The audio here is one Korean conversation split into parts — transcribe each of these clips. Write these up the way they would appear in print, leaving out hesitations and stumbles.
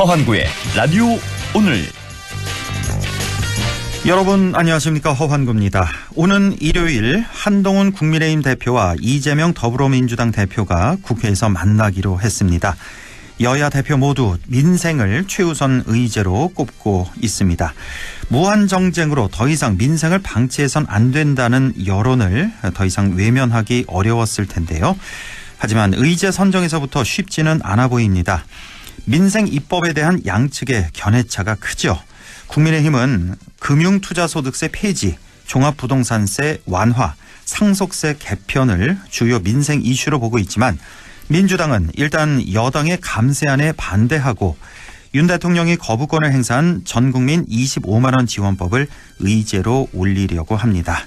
허환구의 라디오 오늘. 여러분 안녕하십니까, 허환구입니다. 오는 일요일 한동훈 국민의힘 대표와 이재명 더불어민주당 대표가 국회에서 만나기로 했습니다. 여야 대표 모두 민생을 최우선 의제로 꼽고 있습니다. 무한정쟁으로 더 이상 민생을 방치해선 안 된다는 여론을 더 이상 외면하기 어려웠을 텐데요. 하지만 의제 선정에서부터 쉽지는 않아 보입니다. 민생 입법에 대한 양측의 견해차가 크죠. 국민의힘은 금융투자소득세 폐지, 종합부동산세 완화, 상속세 개편을 주요 민생 이슈로 보고 있지만 민주당은 일단 여당의 감세안에 반대하고 윤 대통령이 거부권을 행사한 전국민 25만 원 지원법을 의제로 올리려고 합니다.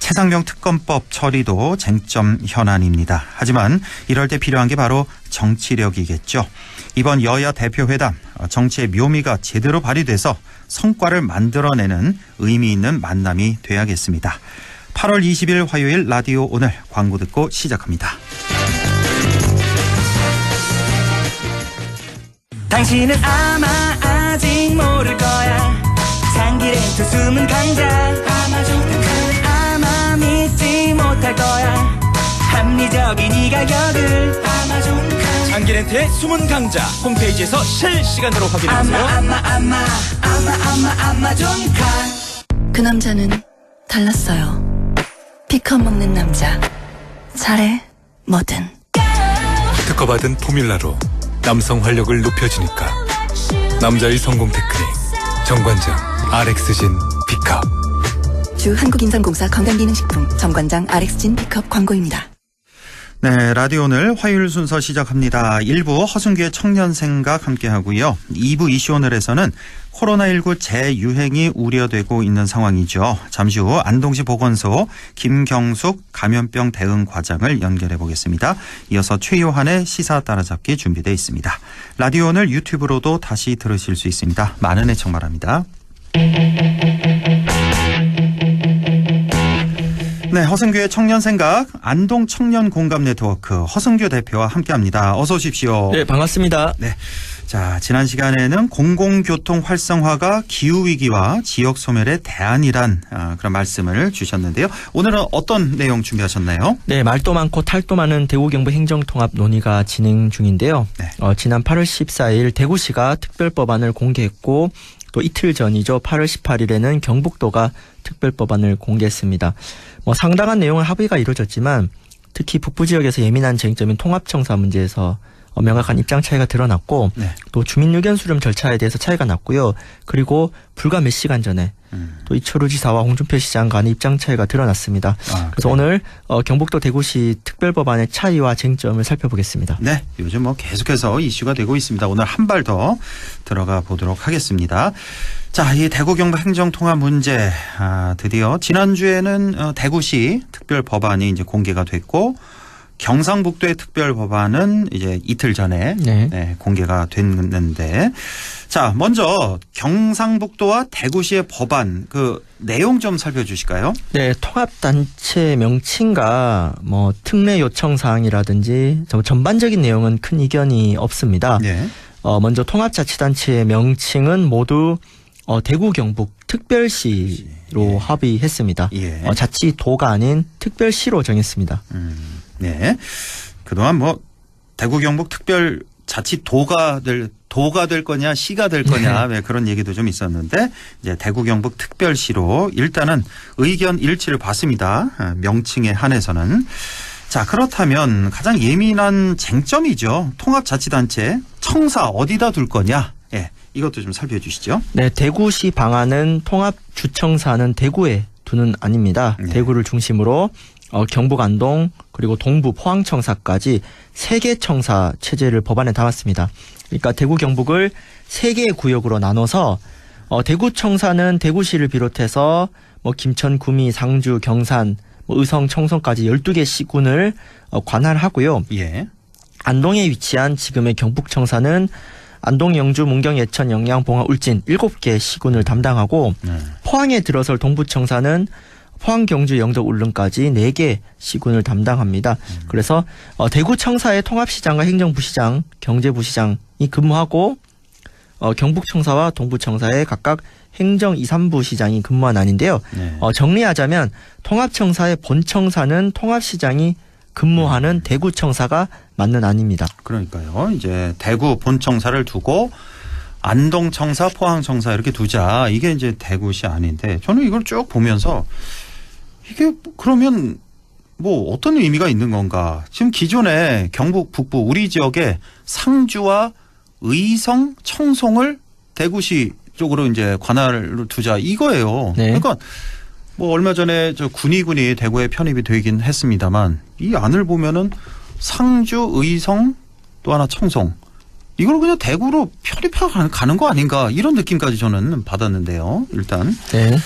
최상병 특검법 처리도 쟁점 현안입니다. 하지만 이럴 때 필요한 게 바로 정치력이겠죠. 이번 여야 대표회담, 정치의 묘미가 제대로 발휘돼서 성과를 만들어내는 의미 있는 만남이 돼야겠습니다. 8월 20일 화요일 라디오 오늘 광고 듣고 시작합니다. 당신은 아마 아직 모를 거야. 장기의 두 숨은 강자 아마존카는 아마 믿지 못할 거야. 합리적인 이 가격을 아마존카. 장기렌트의 숨은 강자 홈페이지에서 실시간으로 확인하세요. 아마존카. 그 남자는 달랐어요. 피컷 먹는 남자. 잘해 뭐든. 특허받은 포뮬라로 남성 활력을 높여주니까 남자의 성공 테크닉 정관장 RX진 B컵. 주 한국인삼공사 건강기능식품 정관장 RX진 B컵 광고입니다. 네, 라디오 오늘 화요일 순서 시작합니다. 1부 허승규의 청년생각 함께하고요. 2부 이슈 오늘에서는 코로나19 재유행이 우려되고 있는 상황이죠. 잠시 후 안동시 보건소 김경숙 감염병 대응 과장을 연결해 보겠습니다. 이어서 최요한의 시사 따라잡기 준비되어 있습니다. 라디오 오늘 유튜브로도 다시 들으실 수 있습니다. 많은 애청 바랍니다. 네, 허승규의 청년생각, 안동 청년공감네트워크 허승규 대표와 함께합니다. 어서 오십시오. 네, 반갑습니다. 네, 자, 지난 시간에는 공공교통 활성화가 기후위기와 지역소멸의 대안이란 그런 말씀을 주셨는데요. 오늘은 어떤 내용 준비하셨나요? 네, 말도 많고 탈도 많은 대구 경북 행정통합 논의가 진행 중인데요. 네. 지난 8월 14일 대구시가 특별법안을 공개했고 또 이틀 전이죠. 8월 18일에는 경북도가 특별법안을 공개했습니다. 상당한 내용을 합의가 이루어졌지만 특히 북부 지역에서 예민한 쟁점인 통합청사 문제에서 명확한 입장 차이가 드러났고 네. 또 주민 의견 수렴 절차에 대해서 차이가 났고요. 그리고 불과 몇 시간 전에 또 이철우 지사와 홍준표 시장 간의 입장 차이가 드러났습니다. 그래서 오늘 경북도 대구시 특별법안의 차이와 쟁점을 살펴보겠습니다. 네, 요즘 계속해서 이슈가 되고 있습니다. 오늘 한 발 더 들어가 보도록 하겠습니다. 자, 이 대구 경북 행정통합 문제, 드디어 지난주에는 대구시 특별법안이 이제 공개가 됐고 경상북도의 특별법안은 이제 이틀 전에 네, 공개가 됐는데, 자, 먼저 경상북도와 대구시의 법안 그 내용 좀 살펴주실까요? 네, 통합단체 명칭과 특례 요청 사항이라든지 전반적인 내용은 큰 이견이 없습니다. 네. 먼저 통합자치단체의 명칭은 모두 대구 경북 특별시로 합의했습니다. 예. 자치도가 아닌 특별시로 정했습니다. 네. 그동안 대구 경북 특별자치도가 될 거냐 시가 될 거냐 네, 그런 얘기도 좀 있었는데 이제 대구 경북 특별시로 일단은 의견 일치를 봤습니다. 명칭에 한해서는. 자, 그렇다면 가장 예민한 쟁점이죠. 통합자치단체 청사 어디다 둘 거냐. 예, 이것도 좀 살펴주시죠. 네, 대구시 방안은 통합주청사는 대구에 두는 아닙니다. 네. 대구를 중심으로 경북 안동 그리고 동부 포항청사까지 3개 청사 체제를 법안에 담았습니다. 그러니까 대구 경북을 3개의 구역으로 나눠서 대구청사는 대구시를 비롯해서 김천, 구미, 상주, 경산, 의성, 청송까지 12개 시군을 관할하고요. 예. 안동에 위치한 지금의 경북청사는 안동, 영주, 문경, 예천, 영양, 봉화, 울진 7개 시군을 담당하고 포항에 들어설 동부청사는 포항, 경주, 영덕, 울릉까지 4개 시군을 담당합니다. 그래서 대구청사의 통합시장과 행정부시장, 경제부시장이 근무하고 경북청사와 동부청사에 각각 행정 2, 3부 시장이 근무한 안인데요. 네. 정리하자면 통합청사의 본청사는 통합시장이 근무하는 대구청사가 맞는 안입니다. 그러니까요. 이제 대구 본청사를 두고 안동청사, 포항청사 이렇게 두자. 이게 이제 대구시 안인데 저는 이걸 쭉 보면서 이게 그러면 뭐 어떤 의미가 있는 건가. 지금 기존에 경북 북부 우리 지역에 상주와 의성, 청송을 대구시 쪽으로 이제 관할로 두자 이거예요. 네. 그러니까 뭐 얼마 전에 저 군위군이 대구에 편입이 되긴 했습니다만 이 안을 보면은 상주, 의성 또 하나 청송 이걸 그냥 대구로 편입해 가는 거 아닌가 이런 느낌까지 저는 받았는데요. 일단 네.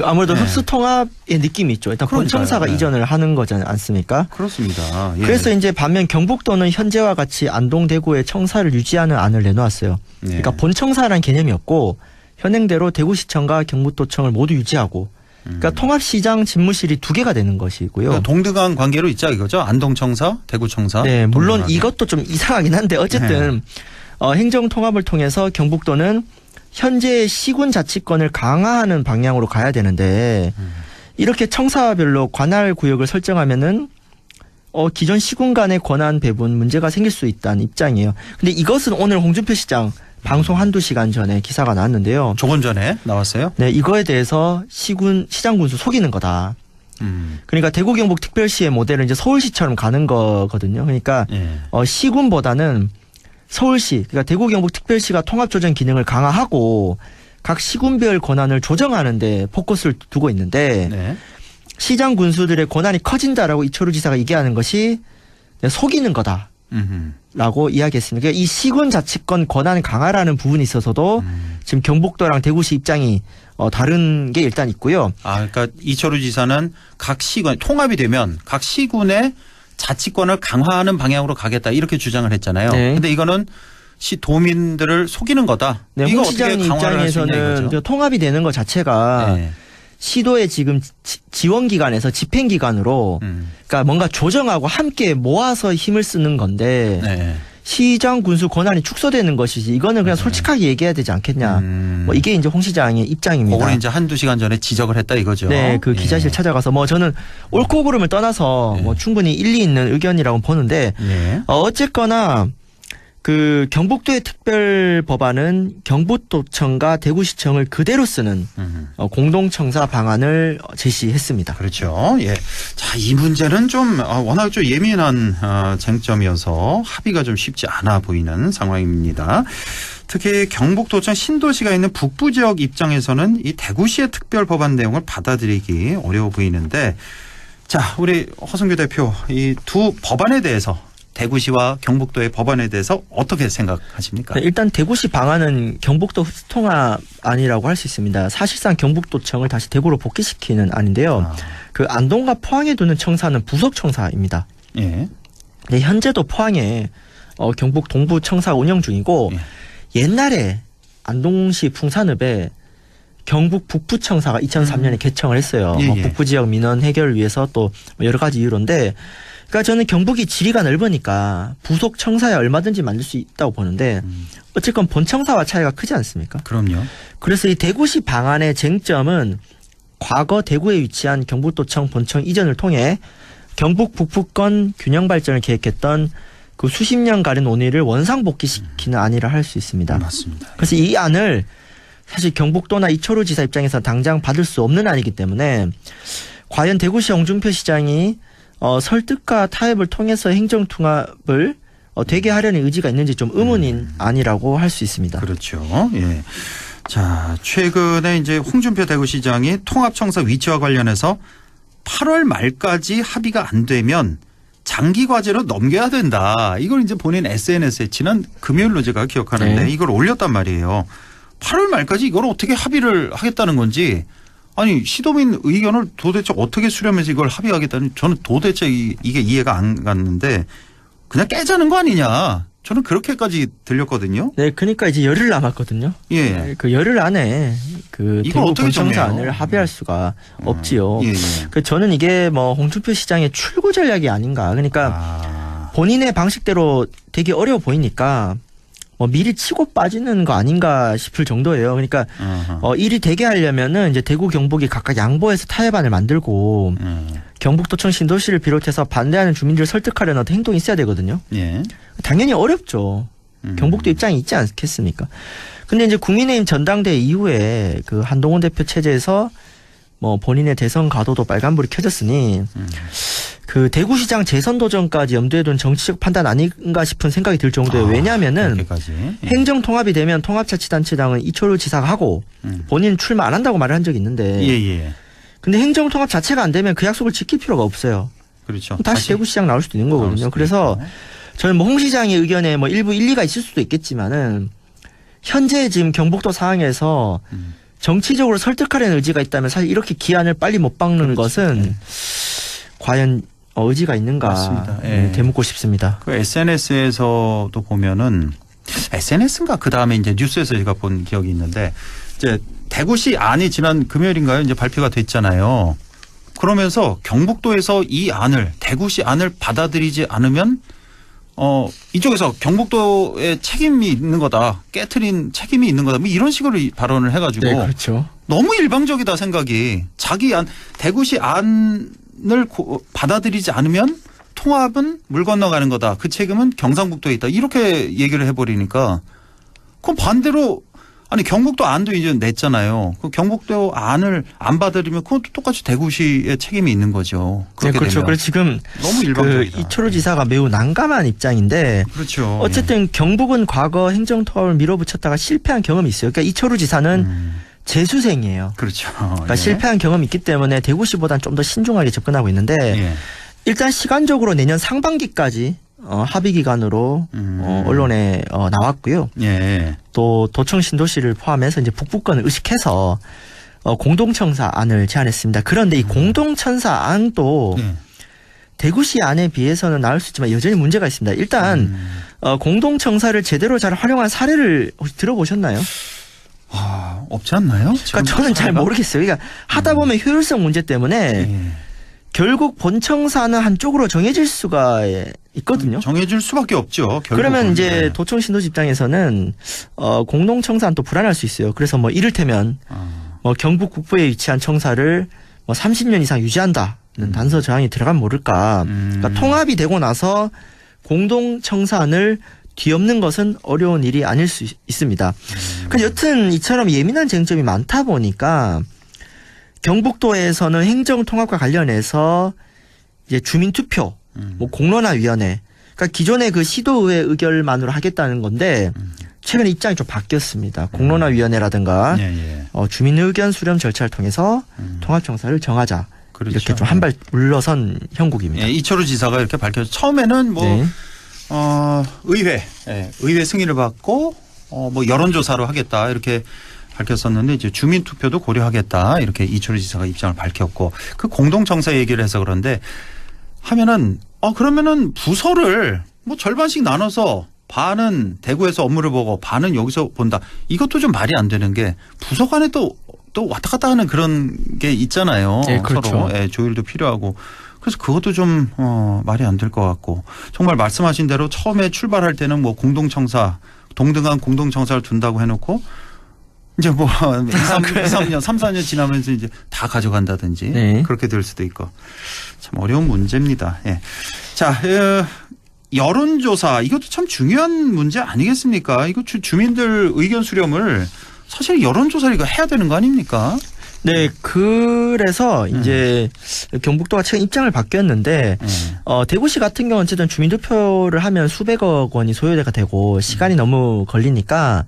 아무래도 네. 흡수 통합의 느낌이 있죠. 일단 그러니까요. 본청사가 네. 이전을 하는 거지 않습니까? 그렇습니다. 예. 그래서 이제 반면 경북도는 현재와 같이 안동, 대구의 청사를 유지하는 안을 내놓았어요. 예. 그러니까 본청사라는 개념이 없고 현행대로 대구시청과 경북도청을 모두 유지하고 그러니까 통합시장 집무실이 2개가 되는 것이고요. 그러니까 동등한 관계로 있자 이거죠. 안동청사, 대구청사. 네, 물론 동등하게. 이것도 좀 이상하긴 한데 어쨌든 행정 통합을 통해서 경북도는 현재의 시군 자치권을 강화하는 방향으로 가야 되는데 이렇게 청사별로 관할 구역을 설정하면은 기존 시군 간의 권한 배분 문제가 생길 수 있다는 입장이에요. 근데 이것은 오늘 홍준표 시장 방송 한두 시간 전에 기사가 나왔는데요. 조금 전에 나왔어요. 네, 이거에 대해서 시장 군수 속이는 거다. 그러니까 대구 경북 특별시의 모델은 이제 서울시처럼 가는 거거든요. 그러니까 예. 시군보다는 서울시, 그러니까 대구 경북 특별시가 통합조정 기능을 강화하고 각 시군별 권한을 조정하는데 포커스를 두고 있는데 네. 시장 군수들의 권한이 커진다라고 이철우 지사가 얘기하는 것이 속이는 거다라고 이야기했습니다. 그러니까 이 시군 자치권 권한 강화라는 부분이 있어서도 지금 경북도랑 대구시 입장이 다른 게 일단 있고요. 그러니까 이철우 지사는 각 시군 통합이 되면 각 시군의 자치권을 강화하는 방향으로 가겠다 이렇게 주장을 했잖아요. 네. 근데 이거는 도민들을 속이는 거다. 네, 이거 홍 어떻게 시장 강화를 할 수 있냐 입장에서는 이거죠. 통합이 되는 것 자체가 네. 시도의 지금 지원기관에서 집행기관으로 그러니까 뭔가 조정하고 함께 모아서 힘을 쓰는 건데 네. 시장 군수 권한이 축소되는 것이지 이거는 그냥 솔직하게 얘기해야 되지 않겠냐. 뭐 이게 이제 홍 시장의 입장입니다. 그거는 이제 한두 시간 전에 지적을 했다 이거죠. 네, 그 기자실 찾아가서 뭐 저는 옳고 그름을 떠나서 뭐 충분히 일리 있는 의견이라고 보는데 네. 어쨌거나 그 경북도의 특별 법안은 경북도청과 대구시청을 그대로 쓰는 공동청사 방안을 제시했습니다. 그렇죠. 예. 자, 이 문제는 좀 워낙 좀 예민한 쟁점이어서 합의가 좀 쉽지 않아 보이는 상황입니다. 특히 경북도청 신도시가 있는 북부 지역 입장에서는 이 대구시의 특별 법안 내용을 받아들이기 어려워 보이는데 자, 우리 허승규 대표 이 두 법안에 대해서 대구시와 경북도의 법안에 대해서 어떻게 생각하십니까? 네, 일단 대구시 방안은 경북도 흡수통합 안이라고 할 수 있습니다. 사실상 경북도청을 다시 대구로 복귀시키는 안인데요. 그 안동과 포항에 두는 청사는 부속청사입니다. 예. 네, 현재도 포항에 경북 동부 청사 운영 중이고 옛날에 안동시 풍산읍에 경북 북부 청사가 2003년에 개청을 했어요. 예, 예. 북부 지역 민원 해결을 위해서 또 여러 가지 이유로인데 그러니까 저는 경북이 지리가 넓으니까 부속 청사에 얼마든지 만들 수 있다고 보는데 어쨌건 본 청사와 차이가 크지 않습니까? 그럼요. 그래서 이 대구시 방안의 쟁점은 과거 대구에 위치한 경북도청 본청 이전을 통해 경북 북부권 균형 발전을 계획했던 그 수십 년가는 논의를 원상복귀시키는 안이라 할 수 있습니다. 맞습니다. 그래서 이 안을 사실 경북도나 이철우 지사 입장에서 당장 받을 수 없는 안이기 때문에 과연 대구시 홍준표 시장이 설득과 타협을 통해서 행정통합을 되게 하려는 의지가 있는지 좀 의문인 안이라고 할 수 있습니다. 그렇죠. 예. 자, 최근에 이제 홍준표 대구시장이 통합청사 위치와 관련해서 8월 말까지 합의가 안 되면 장기 과제로 넘겨야 된다. 이걸 이제 본인 SNS에 지난 금요일로 제가 기억하는데 네. 이걸 올렸단 말이에요. 8월 말까지 이걸 어떻게 합의를 하겠다는 건지 아니 시도민 의견을 도대체 어떻게 수렴해서 이걸 합의하겠다는 저는 도대체 이게 이해가 안 갔는데 그냥 깨자는 거 아니냐. 저는 그렇게까지 들렸거든요. 네, 그러니까 이제 열흘 남았거든요. 예. 그 열흘 안에 그 이걸 대구 어떻게 본청사안을 정해요? 합의할 수가 없지요. 예, 예. 그 저는 이게 뭐 홍준표 시장의 출구 전략이 아닌가. 그러니까 본인의 방식대로 되게 어려워 보이니까 미리 치고 빠지는 거 아닌가 싶을 정도예요. 그러니까 일이 되게 하려면은 이제 대구 경북이 각각 양보해서 타협안을 만들고 경북도청 신도시를 비롯해서 반대하는 주민들을 설득하려는 어떤 행동이 있어야 되거든요. 예. 당연히 어렵죠. 경북도 입장이 있지 않겠습니까? 근데 이제 국민의힘 전당대회 이후에 그 한동훈 대표 체제에서 뭐 본인의 대선 가도도 빨간불이 켜졌으니 그 대구시장 재선 도전까지 염두에 둔 정치적 판단 아닌가 싶은 생각이 들 정도예요. 왜냐하면은 그렇게까지. 예. 행정 통합이 되면 통합자치단체장은 이철우 지사가 하고 본인 출마 안 한다고 말을 한 적이 있는데 예. 근데 행정 통합 자체가 안 되면 그 약속을 지킬 필요가 없어요. 그렇죠. 다시 대구시장 나올 수도 있는 거거든요. 그래서 저는 뭐 홍 시장의 의견에 뭐 일부 일리가 있을 수도 있겠지만은 현재 지금 경북도 상황에서 정치적으로 설득하려는 의지가 있다면 사실 이렇게 기한을 빨리 못 박는 것은 과연 의지가 있는가 맞습니다. 예. 되묻고 싶습니다. 그 SNS에서도 보면은 SNS인가 그 다음에 이제 뉴스에서 제가 본 기억이 있는데 이제 대구시 안이 지난 금요일인가요? 이제 발표가 됐잖아요. 그러면서 경북도에서 이 안을 대구시 안을 받아들이지 않으면 이쪽에서 경북도에 책임이 있는 거다. 깨트린 책임이 있는 거다. 뭐 이런 식으로 발언을 해가지고. 네, 그렇죠. 너무 일방적이다 생각이. 자기 안, 대구시 안을 받아들이지 않으면 통합은 물 건너가는 거다. 그 책임은 경상북도에 있다. 이렇게 얘기를 해버리니까. 그럼 반대로 아니 경북도 안도 이제 냈잖아요. 그 경북도 안을 안 받아들이면 그것도 똑같이 대구시의 책임이 있는 거죠. 네, 그렇죠. 그래서 지금 너무 그 일방적이다. 이철우 지사가 매우 난감한 입장인데 그렇죠. 어쨌든 경북은 과거 행정통합을 밀어붙였다가 실패한 경험이 있어요. 그러니까 이철우 지사는 재수생이에요. 그렇죠. 그러니까 예. 실패한 경험이 있기 때문에 대구시보다는 좀 더 신중하게 접근하고 있는데 예. 일단 시간적으로 내년 상반기까지 합의 기간으로 언론에 나왔고요. 예. 또 도청 신도시를 포함해서 이제 북부권을 의식해서 공동청사안을 제안했습니다. 그런데 이 공동청사안도 예. 대구시 안에 비해서는 나을 수 있지만 여전히 문제가 있습니다. 일단 공동청사를 제대로 잘 활용한 사례를 혹시 들어보셨나요? 없지 않나요? 그러니까 저는 잘 모르겠어요. 그러니까 하다 보면 효율성 문제 때문에 예. 결국 본청사는 한쪽으로 정해질 수가 있거든요. 정해질 수밖에 없죠. 결국은. 그러면 이제 네. 도청 신도시 입장에서는 공동청사는 또 불안할 수 있어요. 그래서 뭐 이를테면 뭐 경북 북부에 위치한 청사를 뭐 30년 이상 유지한다는 단서 저항이 들어가면 모를까. 그러니까 통합이 되고 나서 공동청사안을 뒤엎는 것은 어려운 일이 아닐 수 있습니다. 근데 여튼 이처럼 예민한 쟁점이 많다 보니까 경북도에서는 행정통합과 관련해서 이제 주민투표, 뭐 공론화위원회, 그러니까 기존의 그 시도의회 의결만으로 하겠다는 건데 최근에 입장이 좀 바뀌었습니다. 공론화위원회라든가 예. 주민의견 수렴 절차를 통해서 통합청사를 정하자. 그렇죠. 이렇게 좀 한 발 물러선 형국입니다. 예, 이철우 지사가 이렇게 밝혀서 처음에는 뭐 네. 의회 승인을 받고 뭐 여론조사로 하겠다 이렇게 밝혔었는데 이제 주민투표도 고려하겠다 이렇게 이철우 지사가 입장을 밝혔고 그 공동청사 얘기를 해서 그런데 하면은 그러면은 부서를 뭐 절반씩 나눠서 반은 대구에서 업무를 보고 반은 여기서 본다. 이것도 좀 말이 안 되는 게 부서 간에 또 왔다 갔다 하는 그런 게 있잖아요. 네, 그렇죠. 서로 조율도 필요하고. 그래서 그것도 좀 말이 안 될 것 같고 정말 말씀하신 대로 처음에 출발할 때는 뭐 공동청사 동등한 공동청사를 둔다고 해놓고 이제 뭐 3년 4년 지나면서 이제 다 가져간다든지 네. 그렇게 될 수도 있고 참 어려운 문제입니다. 예. 자 여론조사 이것도 참 중요한 문제 아니겠습니까? 이거 주민들 의견 수렴을 사실 여론조사를 이거 해야 되는 거 아닙니까? 네, 그래서 이제 경북도가 최근 입장을 바뀌었는데 대구시 같은 경우는 어쨌든 주민투표를 하면 수백억 원이 소요가 되고 시간이 너무 걸리니까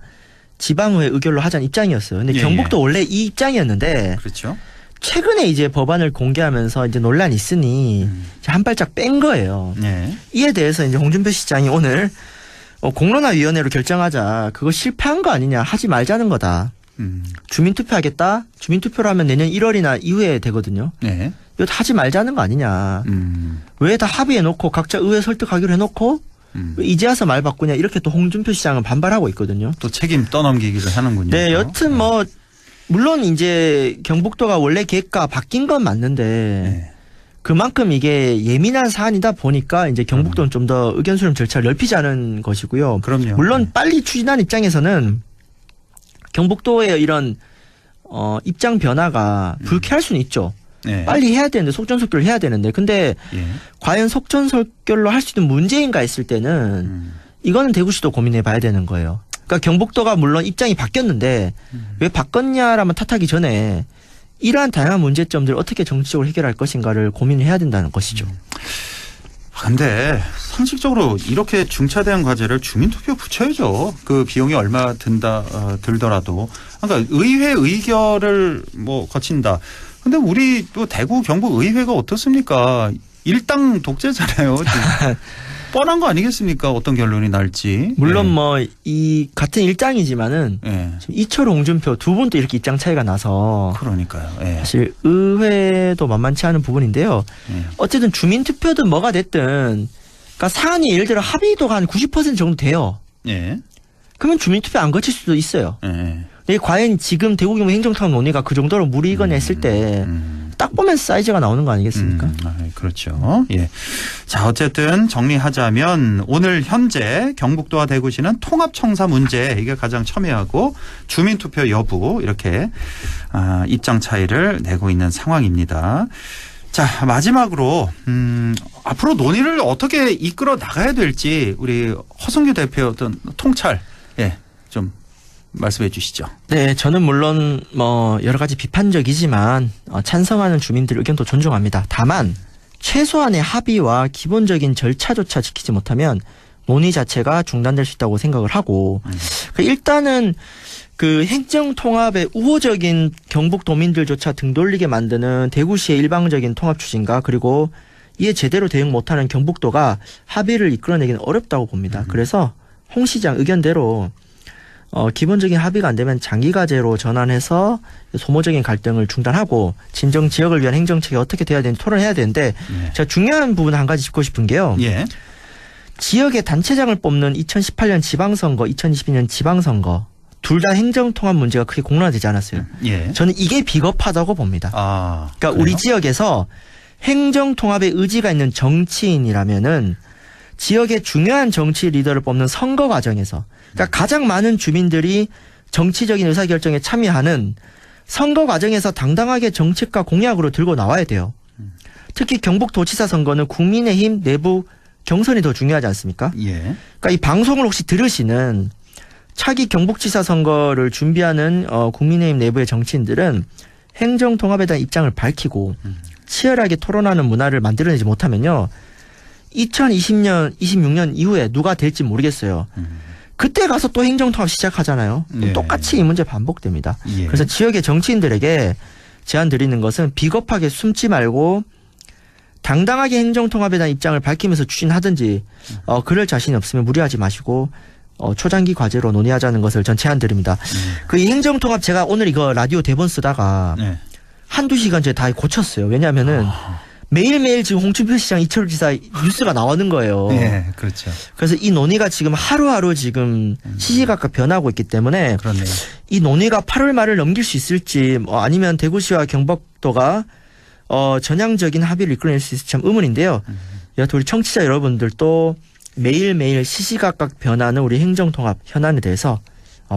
지방의회 의결로 하자는 입장이었어요. 근데 경북도 원래 이 입장이었는데 그렇죠. 최근에 이제 법안을 공개하면서 이제 논란이 있으니 이제 한 발짝 뺀 거예요. 네. 이에 대해서 이제 홍준표 시장이 오늘 공론화위원회로 결정하자. 그거 실패한 거 아니냐. 하지 말자는 거다. 주민투표 하겠다. 주민투표를 하면 내년 1월이나 이후에 되거든요. 네. 이거 하지 말자는 거 아니냐. 왜 다 합의해놓고 각자 의회 설득하기로 해놓고 왜 이제 와서 말 바꾸냐. 이렇게 또 홍준표 시장은 반발하고 있거든요. 또 책임 떠넘기기를 하는군요. 네, 여튼 뭐 물론 이제 경북도가 원래 계획과 바뀐 건 맞는데 그만큼 이게 예민한 사안이다 보니까 이제 경북도는 좀 더 의견 수렴 절차를 넓히자는 것이고요. 그럼요. 물론 빨리 추진한 입장에서는 경북도의 이런 입장 변화가 불쾌할 수는 있죠. 네. 빨리 해야 되는데 속전속결을 해야 되는데 근데 예. 과연 속전속결로 할 수 있는 문제인가 했을 때는 이거는 대구시도 고민해 봐야 되는 거예요. 그러니까 경북도가 물론 입장이 바뀌었는데 왜 바꿨냐라면 탓하기 전에 이러한 다양한 문제점들을 어떻게 정치적으로 해결할 것인가를 고민해야 된다는 것이죠. 근데 상식적으로 이렇게 중차대한 과제를 주민투표 붙여야죠. 그 비용이 얼마 들더라도. 그러니까 의회 의결을 뭐 거친다. 근데 우리 또 대구 경북 의회가 어떻습니까? 일당 독재잖아요. 뻔한 거 아니겠습니까? 어떤 결론이 날지. 물론 예. 뭐 이 같은 일장이지만은 예. 지금 이철 홍준표 두 분도 이렇게 입장 차이가 나서 그러니까요. 예. 사실 의회도 만만치 않은 부분인데요. 예. 어쨌든 주민투표든 뭐가 됐든 그러니까 사안이 예를 들어 합의도가 한 90% 정도 돼요. 예. 그러면 주민투표 안 거칠 수도 있어요. 예. 근데 과연 지금 대구 경북 행정통합 논의가 그 정도로 무리거나 했을 때 딱 보면 사이즈가 나오는 거 아니겠습니까? 그렇죠. 예. 자, 어쨌든 정리하자면 오늘 현재 경북도와 대구시는 통합청사 문제 이게 가장 첨예하고 주민투표 여부 이렇게 입장 차이를 내고 있는 상황입니다. 자, 마지막으로 앞으로 논의를 어떻게 이끌어 나가야 될지 우리 허승규 대표 어떤 통찰 좀 말씀해 주시죠. 네, 저는 물론 뭐 여러 가지 비판적이지만 찬성하는 주민들 의견도 존중합니다. 다만 최소한의 합의와 기본적인 절차조차 지키지 못하면 논의 자체가 중단될 수 있다고 생각을 하고 일단은 그 행정통합의 우호적인 경북도민들조차 등 돌리게 만드는 대구시의 일방적인 통합 추진과 그리고 이에 제대로 대응 못하는 경북도가 합의를 이끌어내기는 어렵다고 봅니다. 그래서 홍 시장 의견대로 기본적인 합의가 안 되면 장기과제로 전환해서 소모적인 갈등을 중단하고 진정 지역을 위한 행정책이 어떻게 돼야 되는지 토론해야 되는데 제가 중요한 부분 한 가지 짚고 싶은 게요. 예. 지역의 단체장을 뽑는 2018년 지방선거, 2022년 지방선거 둘 다 행정통합 문제가 크게 공론화되지 않았어요. 예. 저는 이게 비겁하다고 봅니다. 그러니까 그래요? 우리 지역에서 행정통합의 의지가 있는 정치인이라면은 지역의 중요한 정치 리더를 뽑는 선거 과정에서 그러니까 가장 많은 주민들이 정치적인 의사결정에 참여하는 선거 과정에서 당당하게 정책과 공약으로 들고 나와야 돼요. 특히 경북도지사 선거는 국민의힘 내부 경선이 더 중요하지 않습니까? 예. 그러니까 이 방송을 혹시 들으시는 차기 경북지사 선거를 준비하는 국민의힘 내부의 정치인들은 행정통합에 대한 입장을 밝히고 치열하게 토론하는 문화를 만들어내지 못하면요. 2020년, 26년 이후에 누가 될지 모르겠어요. 그때 가서 또 행정통합 시작하잖아요. 예. 똑같이 이 문제 반복됩니다. 예. 그래서 지역의 정치인들에게 제안 드리는 것은 비겁하게 숨지 말고 당당하게 행정통합에 대한 입장을 밝히면서 추진하든지 그럴 자신이 없으면 무리하지 마시고 초장기 과제로 논의하자는 것을 전 제안드립니다. 그 이 행정통합 제가 오늘 이거 라디오 대본 쓰다가 네. 한두 시간 전에 다 고쳤어요. 왜냐하면은 매일매일 지금 홍준표 시장 이철우 지사 뉴스가 나오는 거예요. 예, 그렇죠. 그래서 이 논의가 지금 하루하루 지금 시시각각 변하고 있기 때문에 그렇네요. 이 논의가 8월 말을 넘길 수 있을지 아니면 대구시와 경북도가 전향적인 합의를 이끌어낼 수 있을지 참 의문인데요. 여하튼 우리 청취자 여러분들도 매일매일 시시각각 변하는 우리 행정통합 현안에 대해서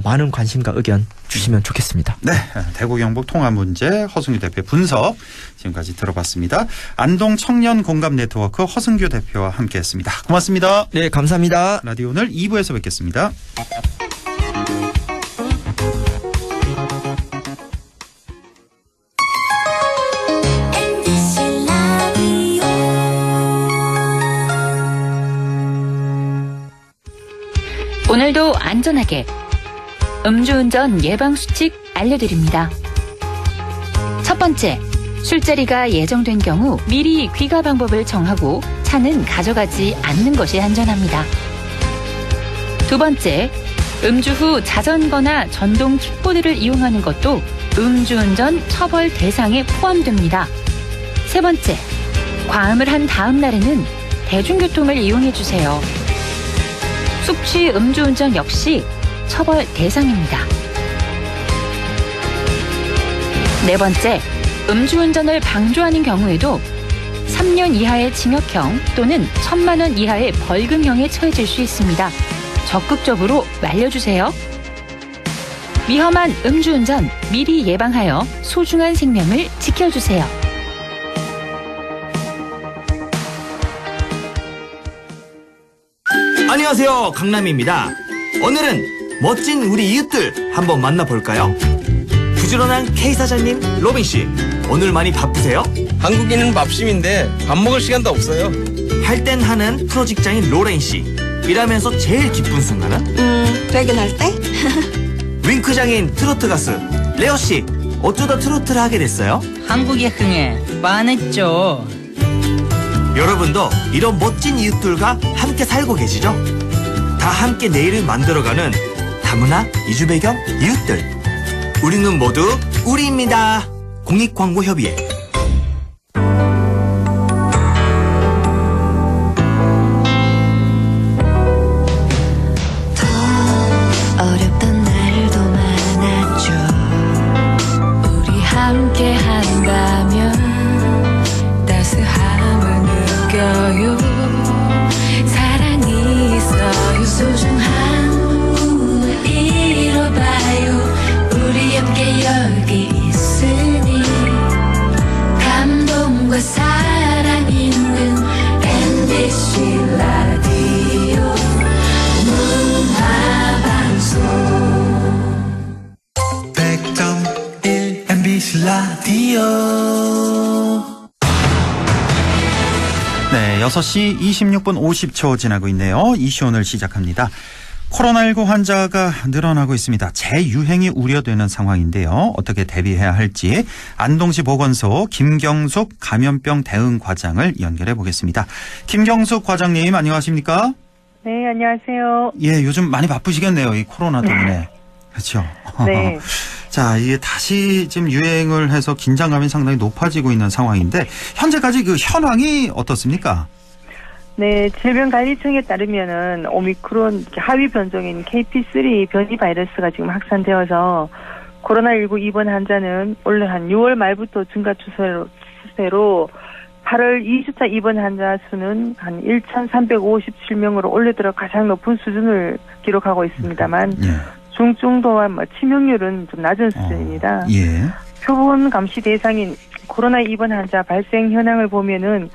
많은 관심과 의견 주시면 좋겠습니다. 네, 대구 경북 통합 문제 허승규 대표 분석 지금까지 들어봤습니다. 안동 청년 공감 네트워크 허승규 대표와 함께했습니다. 고맙습니다. 네, 감사합니다. 라디오 오늘 2부에서 뵙겠습니다. 오늘도 안전하게 음주운전 예방수칙 알려드립니다. 첫 번째, 술자리가 예정된 경우 미리 귀가 방법을 정하고 차는 가져가지 않는 것이 안전합니다. 두 번째, 음주 후 자전거나 전동 킥보드를 이용하는 것도 음주운전 처벌 대상에 포함됩니다. 세 번째, 과음을 한 다음 날에는 대중교통을 이용해주세요. 숙취 음주운전 역시 처벌 대상입니다. 네 번째, 음주운전을 방조하는 경우에도 3년 이하의 징역형 또는 1,000만 원 이하의 벌금형에 처해질 수 있습니다. 적극적으로 말려주세요. 위험한 음주운전 미리 예방하여 소중한 생명을 지켜주세요. 안녕하세요, 강남입니다. 오늘은 멋진 우리 이웃들 한번 만나볼까요? 부지런한 K 사장님 로빈 씨, 오늘 많이 바쁘세요? 한국인은 밥심인데 밥 먹을 시간도 없어요. 할 땐 하는 프로 직장인 로렌 씨, 일하면서 제일 기쁜 순간은? 퇴근할 때? 윙크장인 트로트 가수 레오 씨, 어쩌다 트로트를 하게 됐어요? 한국의 흥에 반했죠. 여러분도 이런 멋진 이웃들과 함께 살고 계시죠? 다 함께 내일을 만들어가는 다문화 이주 배경 이웃들. 우리는 모두 우리입니다. 공익광고협의회. 어렵던 날도 많았죠. 우리 함께 한다면 따스함을 느껴요. 사랑이 있어요. 소중한 꿈을 이뤄봐요. 우리 함께 여기 있으니 감동과 사랑 있는 MBC 라디오 문화방송 100.1 MBC 라디오. 네, 6시 26분 50초 지나고 있네요. 이슈 오늘 시작합니다. 코로나19 환자가 늘어나고 있습니다. 재유행이 우려되는 상황인데요. 어떻게 대비해야 할지 안동시 보건소 김경숙 감염병 대응 과장을 연결해 보겠습니다. 김경숙 과장님 안녕하십니까? 네, 안녕하세요. 예, 요즘 많이 바쁘시겠네요. 이 코로나 때문에. 그렇죠. 네. 자, 이게 다시 지금 유행을 해서 긴장감이 상당히 높아지고 있는 상황인데 현재까지 그 현황이 어떻습니까? 네, 질병관리청에 따르면은 오미크론 하위 변종인 KP3 변이 바이러스가 지금 확산되어서 코로나19 입원 환자는 올해 한 6월 말부터 증가 추세로 8월 2주차 입원 환자 수는 한 1,357명으로 올해 들어 가장 높은 수준을 기록하고 있습니다만 예. 중증도와 치명률은 좀 낮은 수준입니다. 예. 표본 감시 대상인 코로나 입원 환자 발생 현황을 보면은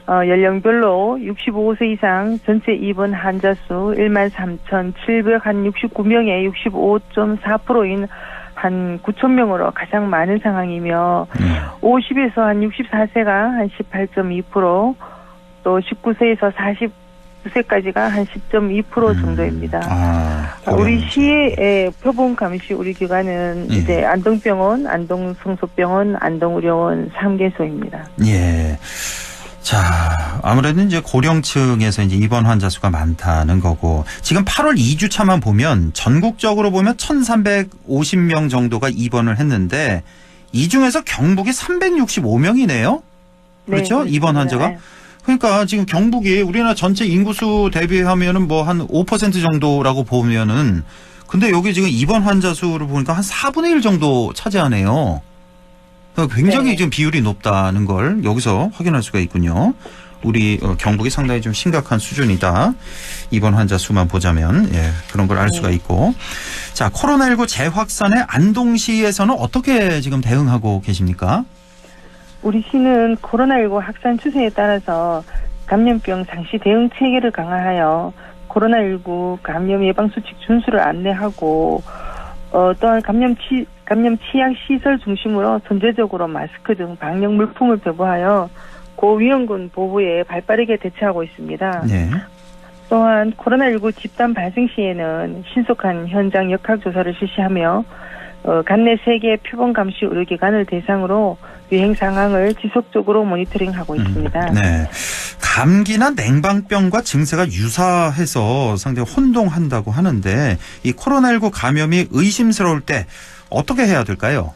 연령별로 65세 이상 전체 입원 환자 수 13,769명의 65.4%인 한 9,000명으로 가장 많은 상황이며 50에서 한 64세가 한 18.2%, 또 19세에서 49세까지가 한 10.2% 정도입니다. 우리 시의 표본 감시 우리 기관은 이제 안동병원, 안동성소병원, 안동의료원 3개소입니다. 예. 자, 아무래도 이제 고령층에서 이제 입원 환자 수가 많다는 거고, 지금 8월 2주차만 보면 전국적으로 보면 1,350명 정도가 입원을 했는데 이 중에서 경북이 365명이네요. 그렇죠? 네, 입원 환자가. 네. 그러니까 지금 경북이 우리나라 전체 인구수 대비하면은 뭐 한 5% 정도라고 보면은, 근데 여기 지금 입원 환자 수를 보니까 한 4분의 1 정도 차지하네요. 굉장히 네. 지금 비율이 높다는 걸 여기서 확인할 수가 있군요. 우리 경북이 상당히 좀 심각한 수준이다. 입원 환자 수만 보자면 그런 걸 알 수가 있고. 자, 코로나19 재확산에 안동시에서는 어떻게 지금 대응하고 계십니까? 우리 시는 코로나19 확산 추세에 따라서 감염병 상시 대응 체계를 강화하여 코로나19 감염 예방 수칙 준수를 안내하고 또한 감염 취약 시설 중심으로 선제적으로 마스크 등 방역 물품을 배부하여 고위험군 보호에 발빠르게 대처하고 있습니다. 네. 또한 코로나19 집단 발생 시에는 신속한 현장 역학 조사를 실시하며 관내 3개 표본 감시 의료기관을 대상으로 유행 상황을 지속적으로 모니터링하고 있습니다. 네. 감기나 냉방병과 증세가 유사해서 상당히 혼동한다고 하는데 이 코로나19 감염이 의심스러울 때 어떻게 해야 될까요?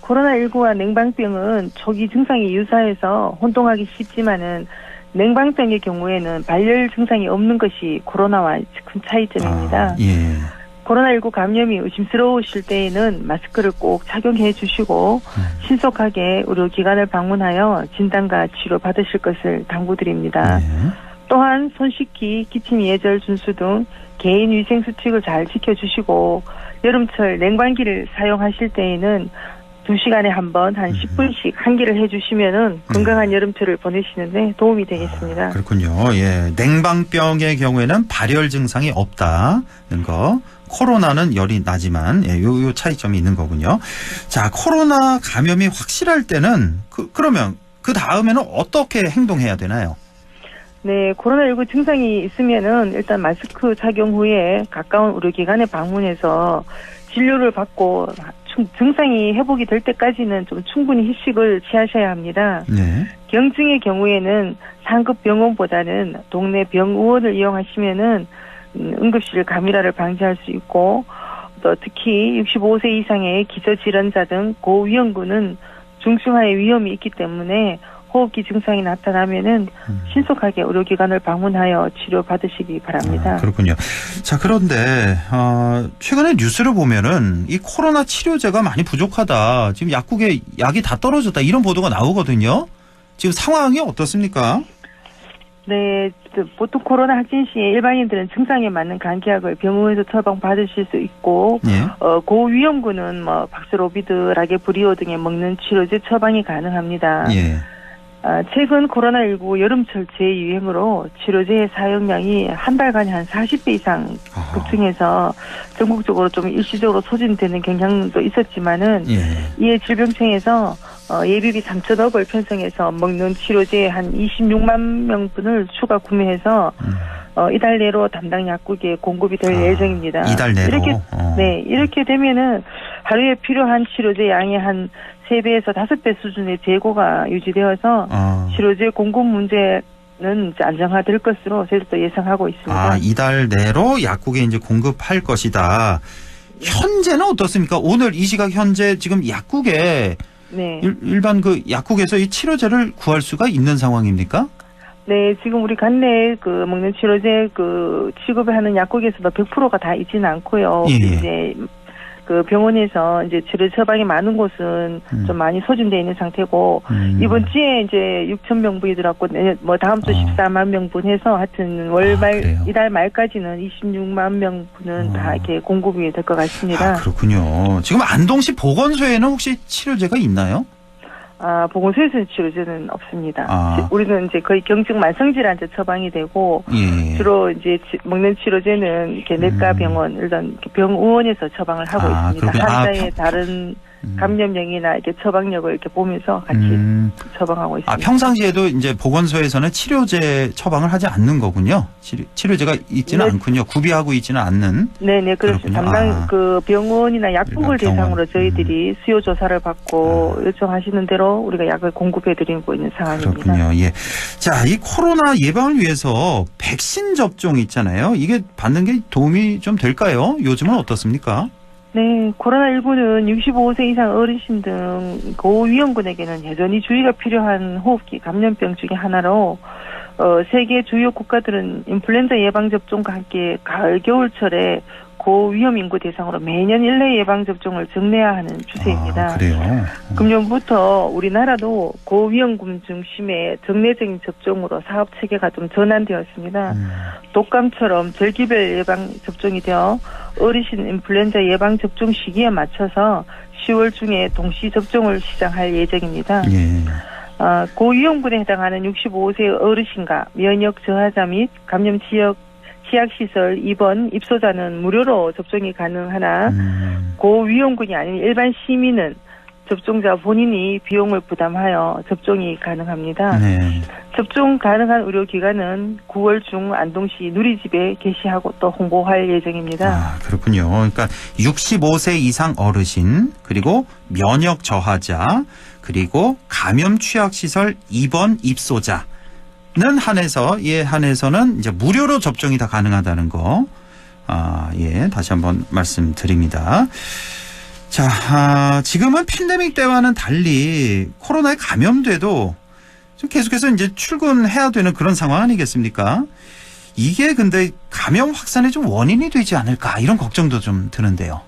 코로나19와 냉방병은 초기 증상이 유사해서 혼동하기 쉽지만은 냉방병의 경우에는 발열 증상이 없는 것이 코로나와 큰 차이점입니다. 예. 코로나19 감염이 의심스러우실 때에는 마스크를 꼭 착용해 주시고 신속하게 의료기관을 방문하여 진단과 치료 받으실 것을 당부드립니다. 또한 손 씻기, 기침 예절 준수 등 개인 위생 수칙을 잘 지켜주시고 여름철 냉방기를 사용하실 때에는 2시간에 한 번 한 10분씩 환기를 해주시면은 건강한 여름철을 보내시는데 도움이 되겠습니다. 그렇군요. 예, 냉방병의 경우에는 발열 증상이 없다는 거. 코로나는 열이 나지만 요 차이점이 있는 거군요. 자, 코로나 감염이 확실할 때는 그러면 그 다음에는 어떻게 행동해야 되나요? 네, 코로나19 증상이 있으면은 일단 마스크 착용 후에 가까운 의료기관에 방문해서 진료를 받고 증상이 회복이 될 때까지는 좀 충분히 휴식을 취하셔야 합니다. 네. 경증의 경우에는 상급 병원보다는 동네 병의원을 이용하시면은 응급실 감염을 방지할 수 있고 또 특히 65세 이상의 기저질환자 등 고위험군은 중증화의 위험이 있기 때문에 호흡기 증상이 나타나면은 신속하게 의료기관을 방문하여 치료받으시기 바랍니다. 그렇군요. 자, 그런데 최근에 뉴스를 보면은 이 코로나 치료제가 많이 부족하다. 지금 약국에 약이 다 떨어졌다. 이런 보도가 나오거든요. 지금 상황이 어떻습니까? 네, 보통 코로나 확진 시에 일반인들은 증상에 맞는 감기약을 병원에서 처방받으실 수 있고, 고위험군은 박스로비드, 라게브리오 등의 먹는 치료제 처방이 가능합니다. 최근 코로나19 여름철 재유행으로 치료제의 사용량이 한 달간에 한 40배 이상 급증해서 전국적으로 좀 일시적으로 소진되는 경향도 있었지만은 이에 질병청에서 예비비 3천억을 편성해서 먹는 치료제 한 26만 명분을 추가 구매해서 이달 내로 담당 약국에 공급이 될 예정입니다. 이달 내로. 이렇게 되면은 하루에 필요한 치료제 양의 한 3배에서 5배 수준의 재고가 유지되어서 치료제 공급 문제는 이제 안정화될 것으로 저희도 예상하고 있습니다. 이달 내로 약국에 이제 공급할 것이다. 현재는 어떻습니까? 오늘 이 시각 현재 지금 약국에 일반 그 약국에서 이 치료제를 구할 수가 있는 상황입니까? 네, 지금 우리 관내 먹는 치료제 취급을 하는 약국에서도 100%가 다 있지는 않고요. 이제 병원에서 이제 치료 처방이 많은 곳은 좀 많이 소진되어 있는 상태고, 이번 주에 이제 6,000명분이 들어왔고, 다음 주 14만 명분 해서 하여튼 이달 말까지는 26만 명분은 다 이렇게 공급이 될 것 같습니다. 그렇군요. 지금 안동시 보건소에는 혹시 치료제가 있나요? 보건소에서는 치료제는 없습니다. 우리는 이제 거의 경증 만성질환제 처방이 되고, 주로 이제 먹는 치료제는 이렇게 내과 병원, 일단 병의원에서 처방을 하고 있습니다. 환자의 다른 감염력이나 이렇게 처방력을 이렇게 보면서 같이 처방하고 있습니다. 평상시에도 이제 보건소에서는 치료제 처방을 하지 않는 거군요. 치료제가 있지는 않군요. 구비하고 있지는 않는. 네네, 그렇습니다. 담당 병원이나 약국을 대상으로 저희들이 수요 조사를 받고 요청하시는 대로 우리가 약을 공급해드리고 있는 상황입니다. 그렇군요. 예. 자, 이 코로나 예방을 위해서 백신 접종 있잖아요. 이게 받는 게 도움이 좀 될까요? 요즘은 어떻습니까? 네, 코로나19는 65세 이상 어르신 등 고위험군에게는 여전히 주의가 필요한 호흡기 감염병 중에 하나로 세계 주요 국가들은 인플루엔자 예방접종과 함께 가을 겨울철에 고위험 인구 대상으로 매년 1회 예방접종을 정례화하는 추세입니다. 그래요? 금년부터 우리나라도 고위험군 중심의 정례적인 접종으로 사업체계가 좀 전환되었습니다. 독감처럼 절기별 예방접종이 되어 어르신 인플루엔자 예방접종 시기에 맞춰서 10월 중에 동시 접종을 시작할 예정입니다. 고위험군에 해당하는 65세 어르신과 면역 저하자 및 감염 취약시설 입원 입소자는 무료로 접종이 가능하나 고위험군이 아닌 일반 시민은 접종자 본인이 비용을 부담하여 접종이 가능합니다. 접종 가능한 의료기관은 9월 중 안동시 누리집에 게시하고 또 홍보할 예정입니다. 그렇군요. 그러니까 65세 이상 어르신, 그리고 면역 저하자, 그리고 감염 취약시설 입원 입소자 는 한해서는 이제 무료로 접종이 다 가능하다는 거. 다시 한번 말씀드립니다. 자, 지금은 팬데믹 때와는 달리 코로나에 감염돼도 좀 계속해서 이제 출근해야 되는 그런 상황 아니겠습니까? 이게 근데 감염 확산의 좀 원인이 되지 않을까 이런 걱정도 좀 드는데요.